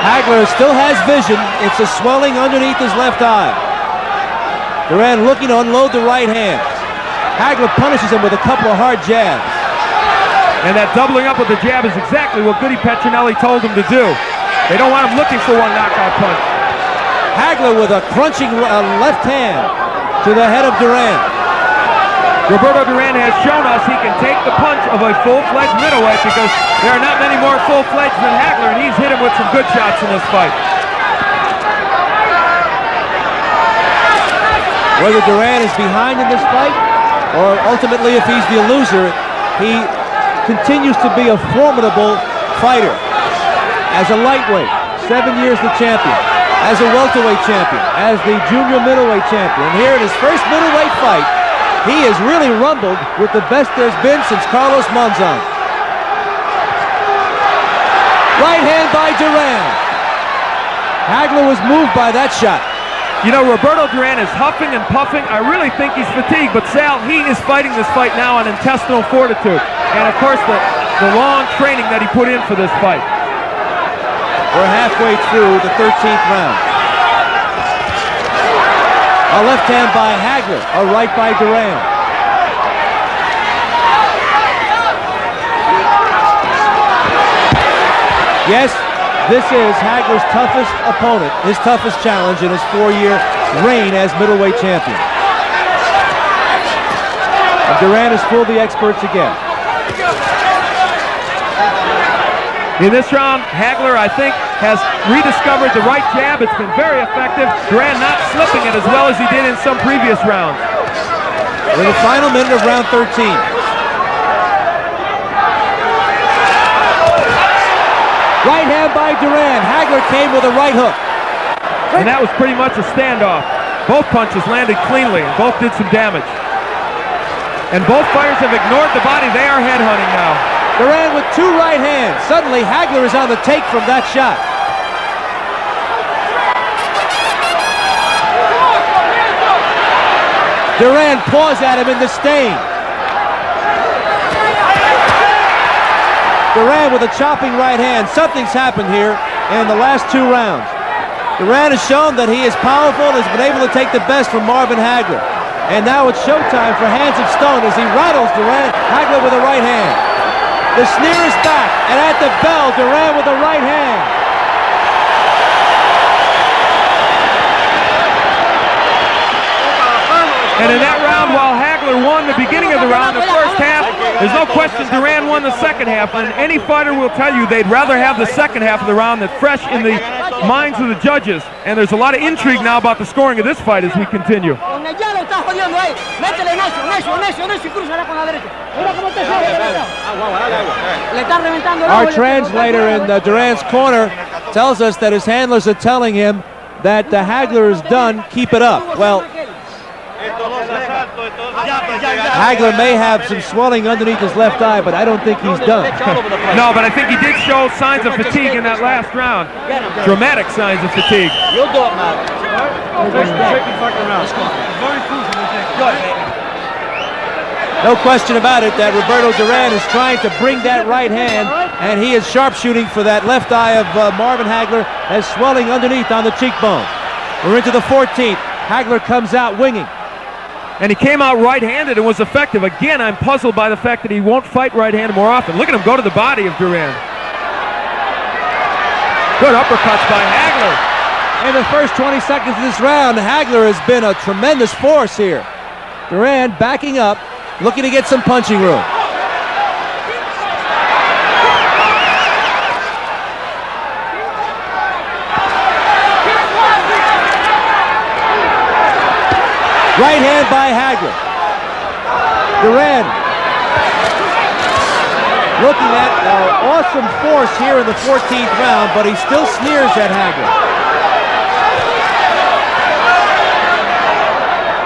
Haglar still has vision. It's a swelling underneath his left eye. Duran looking to unload the right hand. Haglar punishes him with a couple of hard jabs. And that doubling up with the jab is exactly what Goody Petronelli told him to do. They don't want him looking for one knockout punch. Haglar with a crunching left hand to the head of Duran. Roberto Duran has shown us he can take the punch of a full-fledged middleweight because there are not many more full-fledged than Haglar, and he's hit him with some good shots in this fight. Whether Duran is behind in this fight, or ultimately if he's the loser, he continues to be a formidable fighter. As a lightweight, 7 years the champion. As a welterweight champion. As the junior middleweight champion. And here in his first middleweight fight, he has really rumbled with the best there's been since Carlos Monzon. Right hand by Duran. Haglar was moved by that shot. You know, Roberto Duran is huffing and puffing. I really think he's fatigued, but Sal, he is fighting this fight now on intestinal fortitude. And of course, the long training that he put in for this fight. We're halfway through the 13th round. A left hand by Haglar, a right by Duran. Yes, this is Haglar's toughest opponent, his toughest challenge in his 4-year reign as middleweight champion. And Duran has fooled the experts again. In this round, Haglar, I think, has rediscovered the right jab. It's been very effective. Duran not slipping it as well as he did in some previous rounds. In the final minute of round 13. Right hand by Duran. Haglar came with a right hook. And that was pretty much a standoff. Both punches landed cleanly, and both did some damage. And both fighters have ignored the body. They are headhunting now. Duran with 2 right hands. Suddenly, Haglar is on the take from that shot. Duran paws at him in disdain. Duran with a chopping right hand. Something's happened here in the last 2 rounds. Duran has shown that he is powerful, has been able to take the best from Marvin Haglar. And now it's showtime for Hands of Stone as he rattles Duran. Haglar with a right hand. The sneer is back, and at the bell, Duran with the right hand. And in that round, while Haglar won the beginning of the round, the first half, there's no question Duran won the second half. And any fighter will tell you they'd rather have the second half of the round that's fresh in the minds of the judges. And there's a lot of intrigue now about the scoring of this fight as we continue. Our translator in Duran's corner tells us that his handlers are telling him that the Haglar is done, keep it up. Well, Haglar may have some swelling underneath his left eye, but I don't think he's done. No, but I think he did show signs of fatigue in that last round. Dramatic signs of fatigue. You'll do it, Marvin. No question about it that Roberto Duran is trying to bring that right hand, and he is sharpshooting for that left eye of Marvin Haglar, as swelling underneath on the cheekbone. We're into the 14th. Haglar comes out winging. And he came out right-handed and was effective. Again, I'm puzzled by the fact that he won't fight right-handed more often. Look at him go to the body of Duran. Good uppercuts by Haglar. In the first 20 seconds of this round, Haglar has been a tremendous force here. Duran backing up, looking to get some punching room. Right hand by Haglar. Duran looking at awesome force here in the 14th round, but he still sneers at Haglar.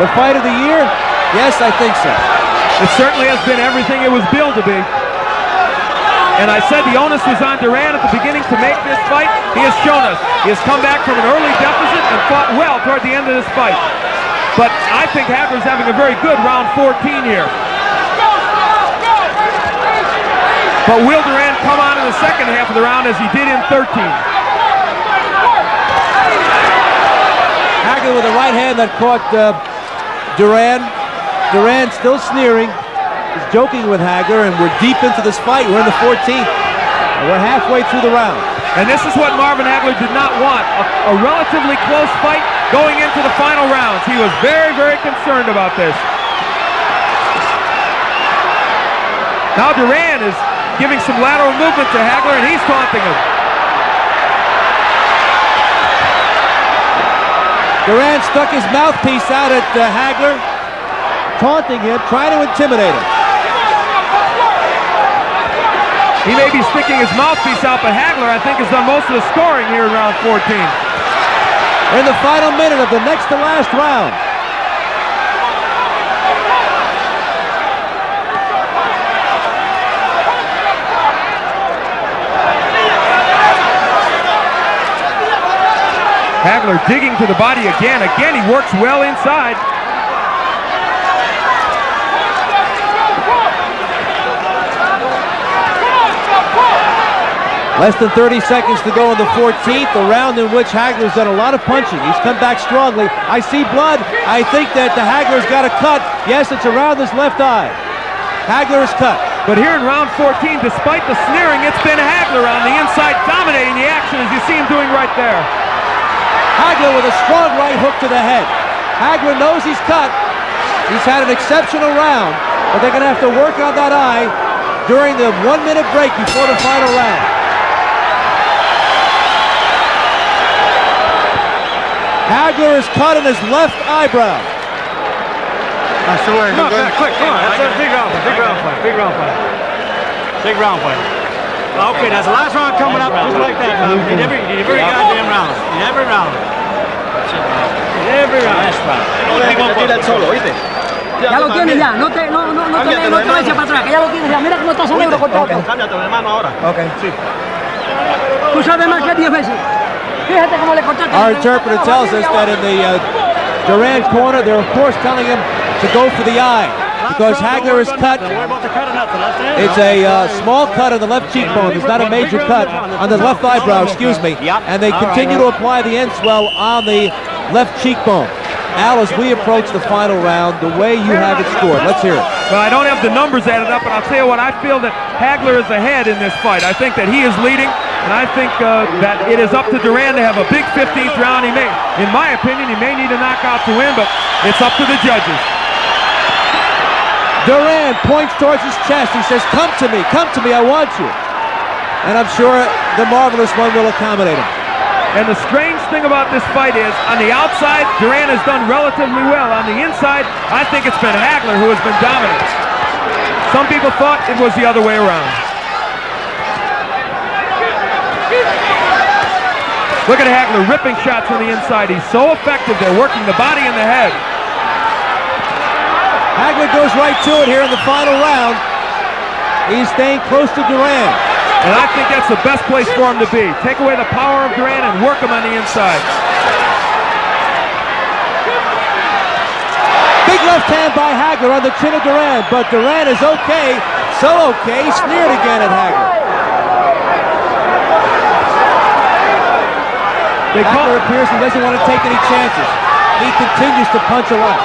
The fight of the year? Yes, I think so. It certainly has been everything it was billed to be. And I said the onus was on Duran at the beginning to make this fight. He has shown us. He has come back from an early deficit and fought well toward the end of this fight. But I think Haglar's having a very good round 14 here. But will Duran come on in the second half of the round as he did in 13? Haglar with a right hand that caught Duran. Duran still sneering. He's joking with Haglar, and we're deep into this fight. We're in the 14th. And we're halfway through the round. And this is what Marvin Haglar did not want, a relatively close fight going into the final rounds. He was very, very concerned about this. Now Duran is giving some lateral movement to Haglar, and he's taunting him. Duran stuck his mouthpiece out at Haglar, taunting him, trying to intimidate him. He may be sticking his mouthpiece out, but Haglar, I think, has done most of the scoring here in round 14. We're in the final minute of the next to last round. Haglar digging to the body again. Again, he works well inside. Less than 30 seconds to go in the 14th, a round in which Haglar's done a lot of punching. He's come back strongly. I see blood. I think that the Haglar's got a cut. Yes, it's around his left eye. Haglar is cut. But here in round 14, despite the sneering, it's been Haglar on the inside dominating the action, as you see him doing right there. Haglar with a strong right hook to the head. Haglar knows he's cut. He's had an exceptional round, but they're going to have to work on that eye during the 1-minute break before the final round. Haglar is cut in his left eyebrow. I swear. Come on, quick, come on. That's a big round fight. Big round fight. Okay, that's the last round coming up just like that. In every goddamn round. In every round. Every round. Last round. Ya lo tienes ya, no te vayas para atrás, que ya lo tienes ya. Mira cómo está ese negro cortado. Cámbiate de mano ahora. Ok. Sí. Tú sabes más que 10 veces. Fíjate cómo le cortaste. Our interpreter tells us that in the Duran corner, they're of course telling him to go for the eye because Haglar is cut. It's a small cut on the left cheekbone. It's not a major cut on the left eyebrow, excuse me. And they continue to apply the end swell on the left cheekbone. Al, as we approach the final round, the way you have it scored, let's hear it. Well, I don't have the numbers added up, but I'll tell you what, I feel that Haglar is ahead in this fight. I think that he is leading, and I think that it is up to Duran to have a big 15th round. He may, in my opinion, he may need a knockout to win, but it's up to the judges. Duran points towards his chest. He says, come to me, I want you. And I'm sure the Marvelous One will accommodate him. And the strange thing about this fight is, on the outside, Duran has done relatively well. On the inside, I think it's been Haglar who has been dominant. Some people thought it was the other way around. Look at Haglar ripping shots from the inside. He's so effective. They're working the body and the head. Haglar goes right to it here in the final round. He's staying close to Duran. And I think that's the best place for him to be. Take away the power of Duran and work him on the inside. Big left hand by Haglar on the chin of Duran, but Duran is okay, so okay, he sneered again at Haglar. Haglar appears he doesn't want to take any chances. He continues to punch a lot.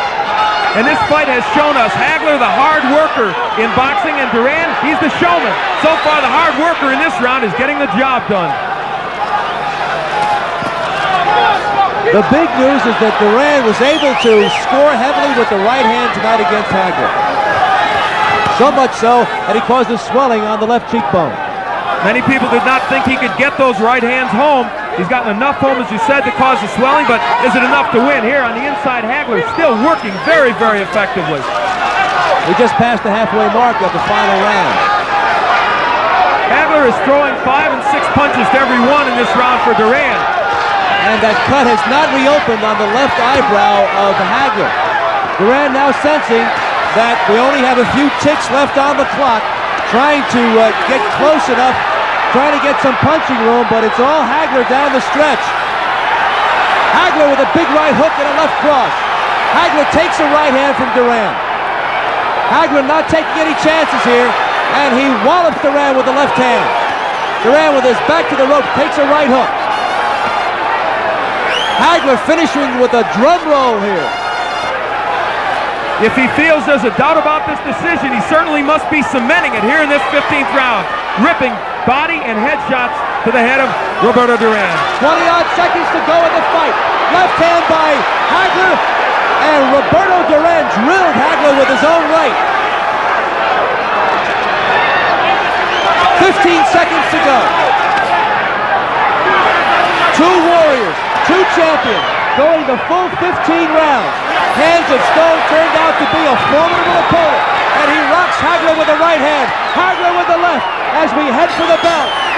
And this fight has shown us Haglar, the hard worker in boxing, and Duran, he's the showman. So far, the hard worker in this round is getting the job done. The big news is that Duran was able to score heavily with the right hand tonight against Haglar. So much so that he caused a swelling on the left cheekbone. Many people did not think he could get those right hands home. He's gotten enough home, as you said, to cause the swelling, but is it enough to win? Here on the inside, Haglar still working very, very effectively. We just passed the halfway mark of the final round. Haglar is throwing 5 and 6 punches to every one in this round for Duran. And that cut has not reopened on the left eyebrow of Haglar. Duran now sensing that we only have a few ticks left on the clock, trying to get close enough, trying to get some punching room, but it's all Haglar down the stretch. Haglar with a big right hook and a left cross. Haglar takes a right hand from Duran. Haglar not taking any chances here, and he wallops Duran with the left hand. Duran with his back to the rope takes a right hook. Haglar finishing with a drum roll here. If he feels there's a doubt about this decision, he certainly must be cementing it here in this 15th round. Ripping body and head shots to the head of Roberto Duran. 20-odd seconds to go in the fight. Left hand by Haglar, and Roberto Duran drilled Haglar with his own right. 15 seconds to go. Two warriors, two champions, going the full 15 rounds. Hands of Stone turned out to be a formidable opponent, and he rocks Haglar with the right hand, Haglar with the left, as we head for the bell.